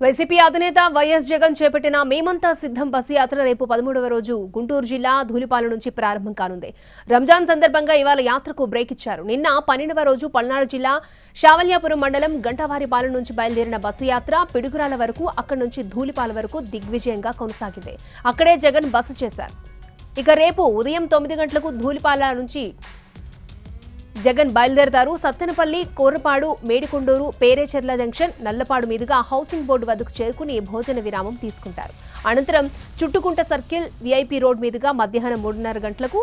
YCP అధినేత YS Jagan చేపట్టిన మేమంతా సిద్ధం బస్సు యాత్ర రేపు 13వ రోజు గుంటూరు జిల్లా ధూళిపాల నుంచి ప్రారంభం కానుంది. రంజాన్ సందర్భంగా ఇవాళ యాత్రకు బ్రేక్ ఇచ్చారు. నిన్న 12వ రోజు పల్నాడు జిల్లా శావల్యాపురం మండలం గంటవారిపాలెం నుంచి బయలుదేరిన బస్సు యాత్ర పిడుగురాల వరకు, అక్కడి నుంచి ధూళిపాల వరకు దిగ్విజయంగా కొనసాగింది. అక్కడే జగన్ బస చేశారు. ఇక రేపు ఉదయం 9 గంటలకు ధూళిపాల నుంచి జగన్ బయలుదేరతారు. సత్తెనపల్లి, కోరపాడు, మేడికొండూరు, పేరేచెర్ల జంక్షన్, నల్లపాడు మీదుగా హౌసింగ్ బోర్డు వద్దకు చేరుకుని భోజన విరామం తీసుకుంటారు. అనంతరం చుట్టుకుంట సర్కిల్, వీఐపీ రోడ్ మీదుగా మధ్యాహ్నం 3:30 గంటలకు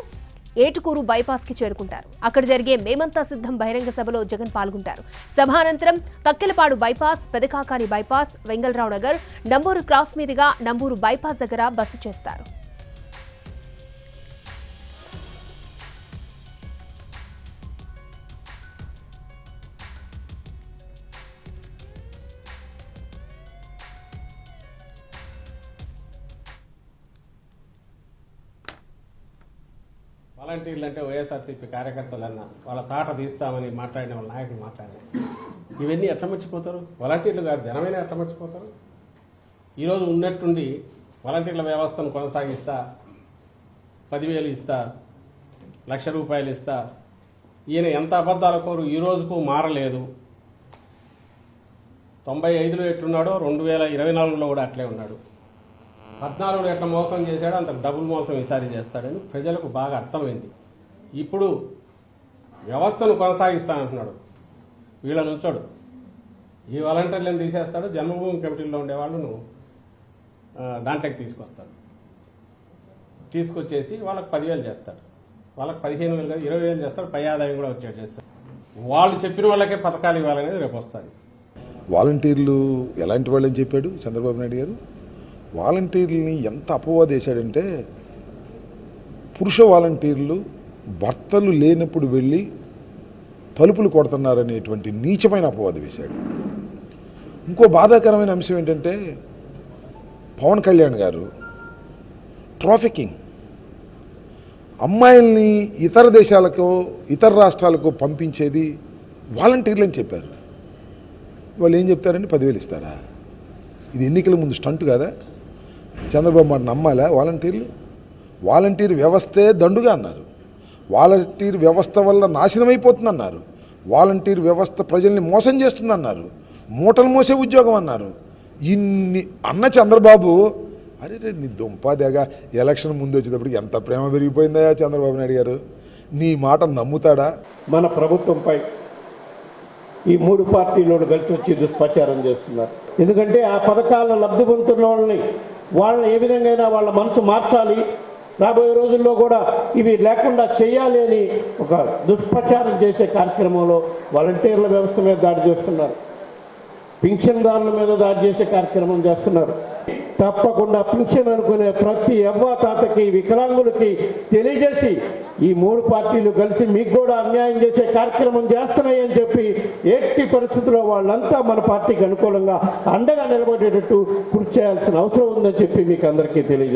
ఏటుకూరు బైపాస్ కి చేరుకుంటారు. అక్కడ జరిగే మేమంతా సిద్ధం బహిరంగ సభలో జగన్ పాల్గొంటారు. సభ అనంతరం Takkelapadu bypass, Pedakakani bypass, Vengalrao Nagar, Namburu cross మీదుగా నంబూరు బైపాస్ దగ్గర బస చేస్తారు. వాలంటీర్లు అంటే వైఎస్ఆర్సీపీ కార్యకర్తలన్నా వాళ్ళ తాట తీస్తామని మాట్లాడిన వాళ్ళ నాయకులు మాట్లాడిన ఇవన్నీ ఎట్లా మర్చిపోతారు? వాలంటీర్లు కాదు, జనమైనా ఎట్లా మర్చిపోతారు? ఈరోజు ఉన్నట్టుండి వాలంటీర్ల వ్యవస్థను కొనసాగిస్తా, 10,000 ఇస్తా, ₹1,00,000 ఇస్తా, ఈయన ఎంత అబద్ధాల కోరు ఈ రోజుకు మారలేదు. 95లో ఎట్లున్నాడో 2024లో కూడా అట్లే ఉన్నాడు. 14లో ఎట్లా మోసం చేశాడో అంత డబుల్ మోసం ఈసారి చేస్తాడని ప్రజలకు బాగా అర్థమైంది. ఇప్పుడు వ్యవస్థను కొనసాగిస్తానంటున్నాడు. వీళ్ళ నుంచోడు ఈ వాలంటీర్లను తీసేస్తాడు. జన్మభూమి కమిటీలో ఉండే వాళ్ళను దాంట్లోకి తీసుకొస్తాడు. తీసుకొచ్చేసి వాళ్ళకి 10,000 చేస్తాడు, వాళ్ళకి 15,000 కాదు 20,000 చేస్తాడు. పై ఆదాయం కూడా వచ్చేది చేస్తాడు. వాళ్ళు చెప్పిన వాళ్ళకే పథకాలు ఇవ్వాలనేది రేపు వస్తుంది. వాలంటీర్లు ఎలాంటి వాళ్ళని చెప్పాడు చంద్రబాబు నాయుడు గారు? వాలంటీర్లని ఎంత అపవాదు వేశాడంటే, పురుష వాలంటీర్లు భర్తలు లేనప్పుడు వెళ్ళి తలుపులు కొడుతున్నారనేటువంటి నీచమైన అపవాదు వేశాడు. ఇంకో బాధాకరమైన అంశం ఏంటంటే, పవన్ కళ్యాణ్ గారు ట్రాఫికింగ్, అమ్మాయిల్ని ఇతర దేశాలకు ఇతర రాష్ట్రాలకు పంపించేది వాలంటీర్లు అని చెప్పారు. వాళ్ళు ఏం చెప్తారండి? 10,000 ఇస్తారా? ఇది ఎన్నికల ముందు స్టంట్ కాదా? చంద్రబాబు మాట నమ్మాలా? వాలంటీర్ వ్యవస్థే దండుగా అన్నారు. వాలంటీర్ వ్యవస్థ వల్ల నాశనమైపోతుందన్నారు. వాలంటీర్ వ్యవస్థ ప్రజల్ని మోసం చేస్తుందన్నారు. మూటలు మోసే ఉద్యోగం అన్నారు. ఇన్ని అన్న చంద్రబాబు, అరే నీ దుంపాదేగా ఎలక్షన్ ముందు వచ్చేటప్పటికి ఎంత ప్రేమ పెరిగిపోయిందా చంద్రబాబు నాయుడు గారు? నీ మాట నమ్ముతాడా? మన ప్రభుత్వంపై ఈ 3 పార్టీలు కలిసి వచ్చి దుష్ప్రచారం చేస్తున్నారు. ఎందుకంటే ఆ పథకాల లబ్ధి పొందుతున్న వాళ్ళని ఏ విధంగా వాళ్ళ మనసు మార్చాలి, రాబోయే రోజుల్లో కూడా ఇవి లేకుండా చేయాలి అని ఒక దుష్ప్రచారం చేసే కార్యక్రమంలో వాలంటీర్ల వ్యవస్థ మీద దాడి చేస్తున్నారు. పింఛన్దారుల మీద దాడి చేసే కార్యక్రమం చేస్తున్నారు. తప్పకుండా పింఛన్ అనుకునే ప్రతి అవ్వ తాతకి, వికలాంగులకి తెలియజేసి ఈ 3 పార్టీలు కలిసి మీకు కూడా అన్యాయం చేసే కార్యక్రమం చేస్తున్నాయని చెప్పి ఎట్టి పరిస్థితుల్లో వాళ్ళంతా మన పార్టీకి అనుకూలంగా అండగా నిలబడేటట్టు కృషి చేయాల్సిన అవసరం ఉందని చెప్పి మీకు అందరికీ తెలియజేస్తారు.